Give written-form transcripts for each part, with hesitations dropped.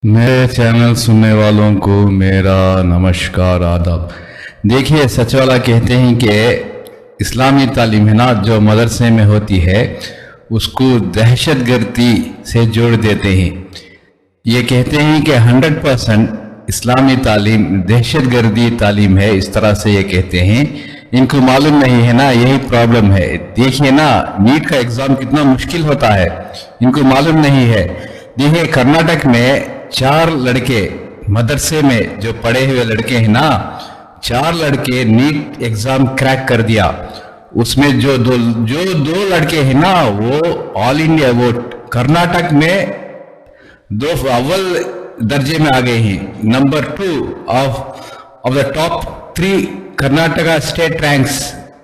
मेरे चैनल सुनने वालों को मेरा नमस्कार आदाब। देखिए, सच वाला कहते हैं कि इस्लामी तालीम है ना, जो मदरसे में होती है उसको दहशतगर्दी से जोड़ देते हैं। ये कहते हैं कि 100% इस्लामी तालीम दहशतगर्दी तालीम है, इस तरह से ये कहते हैं। इनको मालूम नहीं है ना, यही प्रॉब्लम है। देखिए ना, नीट का एग्ज़ाम कितना मुश्किल होता है, इनको मालूम नहीं है। देखिए, कर्नाटक में 4 लड़के मदरसे में जो पढ़े हुए लड़के हैं ना, 4 लड़के नीट एग्जाम क्रैक कर दिया। उसमें जो दो लड़के हैं ना, वो ऑल इंडिया, वो कर्नाटक में अव्वल दर्जे में आ गए हैं। Number 2 of the top 3 Karnataka state ranks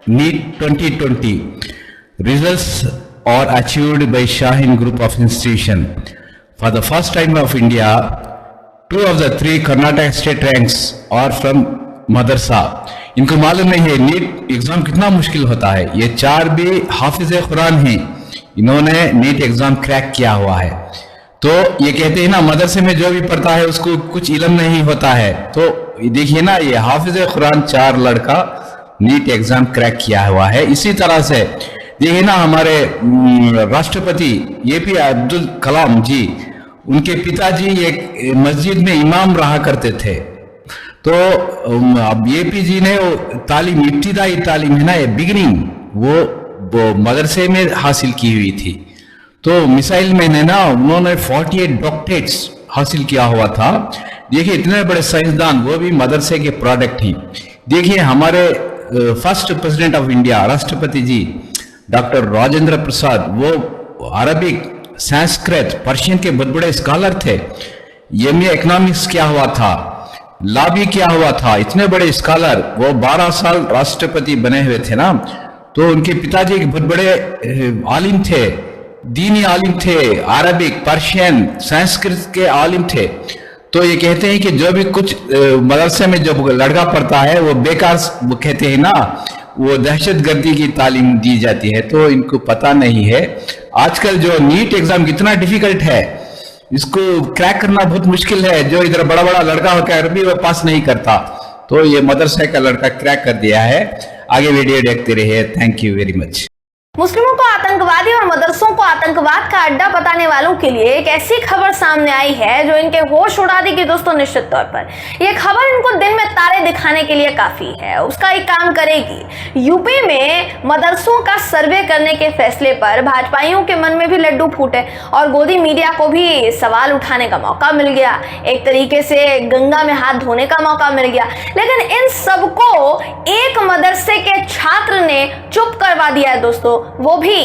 NEET 2020 results और achieved by Shaheen group of institution. For the first time of India, 2 of the 3 Karnataka state ranks are from मदरसा। इनको मालूम नहीं है नीट एग्जाम कितना मुश्किल होता है। ये 4 भी हाफिज कुरान हैं, इन्होंने नीट एग्जाम क्रैक किया हुआ है। तो ये कहते हैं ना, मदरसे में जो भी पढ़ता है उसको कुछ इल्म नहीं होता है। तो देखिए ना, ये हाफिज कुरान 4 लड़का नीट एग्जाम क्रैक किया हुआ है। इसी तरह से देखिए ना, हमारे राष्ट्रपति APJ अब्दुल कलाम जी, उनके पिताजी एक मस्जिद में इमाम रहा करते थे। तो अब AP जी ने तालीम, इब्तिदाई तालीम है ना, ये बिगिनिंग वो मदरसे में हासिल की हुई थी। तो मिसाइल में है ना, उन्होंने 48 डॉक्टरेट्स हासिल किया हुआ था। देखिए, इतने बड़े साइंसदान, वो भी मदरसे के प्रोडक्ट ही। देखिए, हमारे फर्स्ट प्रेसिडेंट ऑफ इंडिया, राष्ट्रपति जी डॉक्टर राजेंद्र प्रसाद, वो अरबिक, संस्कृत, पर्शियन के बहुत बड़े स्कॉलर थे। MA इकोनॉमिक्स किया हुआ था, लॉ भी किया हुआ था। इतने बड़े स्कॉलर, वो 12 साल राष्ट्रपति बने हुए थे ना। तो उनके पिताजी एक बहुत बड़े आलिम थे, दीनी आलिम थे, अरबिक, पर्शियन, संस्कृत के आलिम थे। तो ये कहते हैं कि जो भी कुछ मदरसे में जो लड़का पढ़ता है वो बेकार, वो कहते हैं ना, वो दहशतगर्दी की तालीम दी जाती है। तो इनको पता नहीं है आजकल जो नीट एग्जाम कितना डिफिकल्ट है, इसको क्रैक करना बहुत मुश्किल है। जो इधर बड़ा बड़ा लड़का होकर अरबी वो पास नहीं करता, तो ये मदरसे का लड़का क्रैक कर दिया है। आगे वीडियो देखते रहिए। Thank you very much. मुस्लिमों को आतंकवादी और मदरसों को आतंकवाद का अड्डा बताने वालों के लिए एक ऐसी खबर सामने आई है जो इनके होश उड़ा देगी दोस्तों। निश्चित तौर पर यह खबर इनको दिन में तारे दिखाने के लिए काफी है, उसका एक काम करेगी। यूपी में मदरसों का सर्वे करने के फैसले पर भाजपाइयों के मन में भी लड्डू फूटे और गोदी मीडिया को भी सवाल उठाने का मौका मिल गया। एक तरीके से गंगा में हाथ धोने का मौका मिल गया। लेकिन इन सबको एक मदरसे के छात्र ने चुप करवा दिया है दोस्तों, वो भी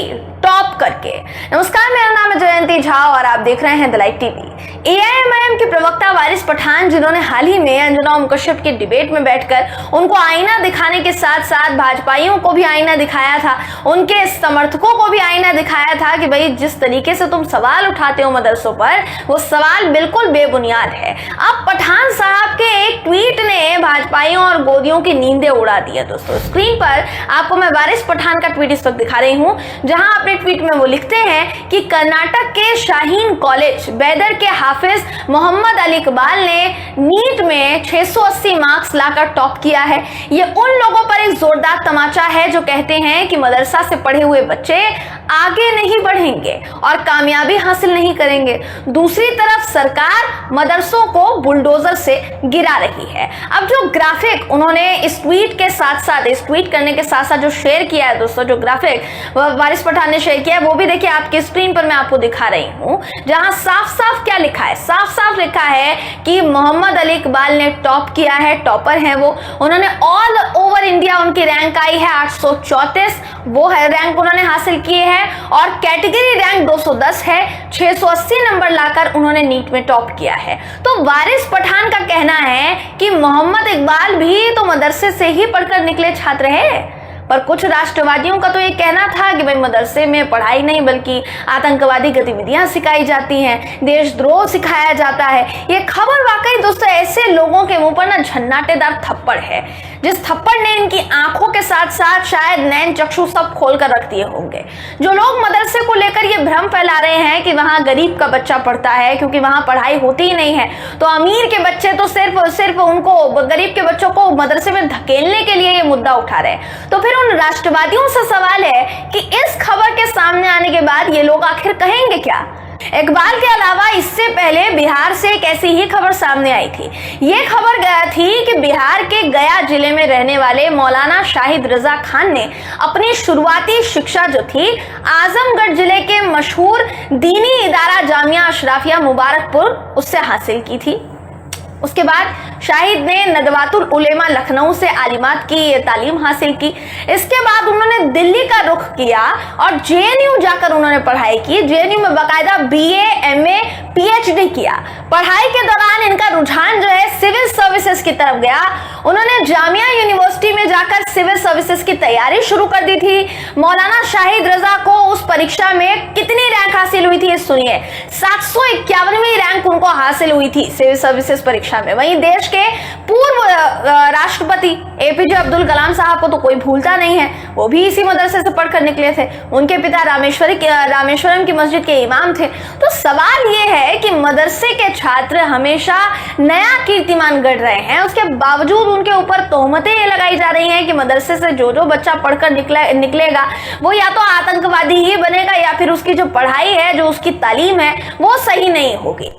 टॉप करके। नमस्कार, मेरा नाम है जयंती झा और आप देख रहे हैं द लाइव टीवी। AIMIM के प्रवक्ता वारिस पठान, जिन्होंने हाल ही में अंजना ओम कश्यप की डिबेट में बैठकर उनको आईना दिखाने के साथ साथ भाजपाइयों को भी आईना दिखाया था, उनके समर्थकों को भी आईना दिखाया था कि भाई जिस तरीके से तुम सवाल उठाते हो मदरसों पर, वो सवाल बिल्कुल बेबुनियाद है। अब पठान साहब के एक ट्वीट ने भाजपाइयों और गोदियों की नींदें उड़ा दी है दोस्तों। स्क्रीन पर आपको मैं वारिस पठान का ट्वीट इस वक्त दिखा रही हूं, जहां अपने ट्वीट में वो लिखते हैं कि कर्नाटक के शाहीन कॉलेज बैदर के हाफिज मोहम्मद अली इकबाल ने नीट में 680 मार्क्स लाकर टॉप किया है। ये उन लोगों पर एक जोरदार तमाचा है जो कहते हैं कि मदरसा से पढ़े हुए बच्चे आगे नहीं बढ़ेंगे और कामयाबी हासिल नहीं करेंगे। दूसरी तरफ सरकार मदरसों को बुलडोजर से गिरा रही है। अब जो ग्राफिक उन्होंने इस ट्वीट के साथ साथ, इस ट्वीट करने के साथ साथ जो शेयर किया है दोस्तों, जो ग्राफिक वारिस पठान ने शेयर किया है, वो भी देखिए आपके स्क्रीन पर मैं आपको दिखा रही हूं, जहां साफ साफ क्या लिखा है। साफ साफ लिखा है कि मोहम्मद अली इकबाल ने टॉप किया है, टॉपर हैं वो। उन्होंने ऑल ओवर इंडिया उनकी रैंक आई है 834, वो है रैंक उन्होंने हासिल किए है, और कैटेगरी रैंक 210 है। 680 नंबर लाकर उन्होंने नीट में टॉप किया है। तो वारिस पठान का कहना है कि मोहम्मद इकबाल भी तो मदरसे से ही पढ़कर निकले छात्र है। पर कुछ राष्ट्रवादियों का तो ये कहना था कि भाई मदरसे में पढ़ाई नहीं बल्कि आतंकवादी गतिविधियां सिखाई जाती हैं, देशद्रोह सिखाया जाता है। ये खबर वाकई दोस्तों ऐसे लोगों के मुंह पर ना झन्नाटेदार थप्पड़ है, जिस थप्पड़ ने इनकी आंखों के साथ साथ शायद नैन चक्षु सब खोल कर रख दिए होंगे। जो लोग मदरसे को लेकर ये भ्रम फैला रहे हैं कि वहां गरीब का बच्चा पढ़ता है क्योंकि वहां पढ़ाई होती ही नहीं है, तो अमीर के बच्चे तो सिर्फ उनको गरीब के बच्चों को मदरसे में धकेलने के लिए ये मुद्दा उठा रहे हैं। तो फिर उन राष्ट्रवादियों से सवाल है कि इस खबर के सामने आने के बाद ये लोग आखिर कहेंगे क्या। इकबाल के अलावा इससे पहले बिहार से एक ऐसी ही खबर सामने आई थी। ये खबर गया थी कि बिहार के गया जिले में रहने वाले मौलाना शाहिद रजा खान ने अपनी शुरुआती शिक्षा जो थी आजमगढ़ जिले के मशहूर दीनी इदारा जामिया अशराफिया मुबारकपुर उससे हासिल की थी। उसके बाद शाहिद ने नदवातुल उलेमा लखनऊ से आलिमात की तालीम हासिल की। इसके बाद उन्होंने दिल्ली का रुख किया और जेएनयू जाकर उन्होंने पढ़ाई की। जेएनयू में बाकायदा बीए, एमए, पीएचडी किया। पढ़ाई के दौरान इनका रुझान जो है सिविल सर्विसेज की तरफ गया। उन्होंने जामिया यूनिवर्सिटी में जाकर सिविल सर्विसेज की तैयारी शुरू कर दी थी। मौलाना शाहिद रजा को उस परीक्षा में कितनी रैंक हासिल हुई थी सुनिए, 751वीं रैंक उनको हासिल हुई थी सिविल सर्विसेज परीक्षा में। वहीं देश के पूर्व राष्ट्रपति एपीजे अब्दुल कलाम साहब को तो कोई भूलता नहीं है, वो भी इसी मदरसे से पढ़कर निकले थे। उनके पिता रामेश्वरम की मस्जिद के इमाम थे। तो सवाल ये है कि मदरसे के छात्र हमेशा नया कीर्तिमान गढ़ रहे हैं, उसके बावजूद उनके ऊपर तोहमतें ये लगाई जा रही हैं कि मदरसे से जो बच्चा पढ़कर निकलेगा वो या तो आतंकवादी ही बनेगा या फिर उसकी जो पढ़ाई है, जो उसकी तालीम है वो सही नहीं होगी।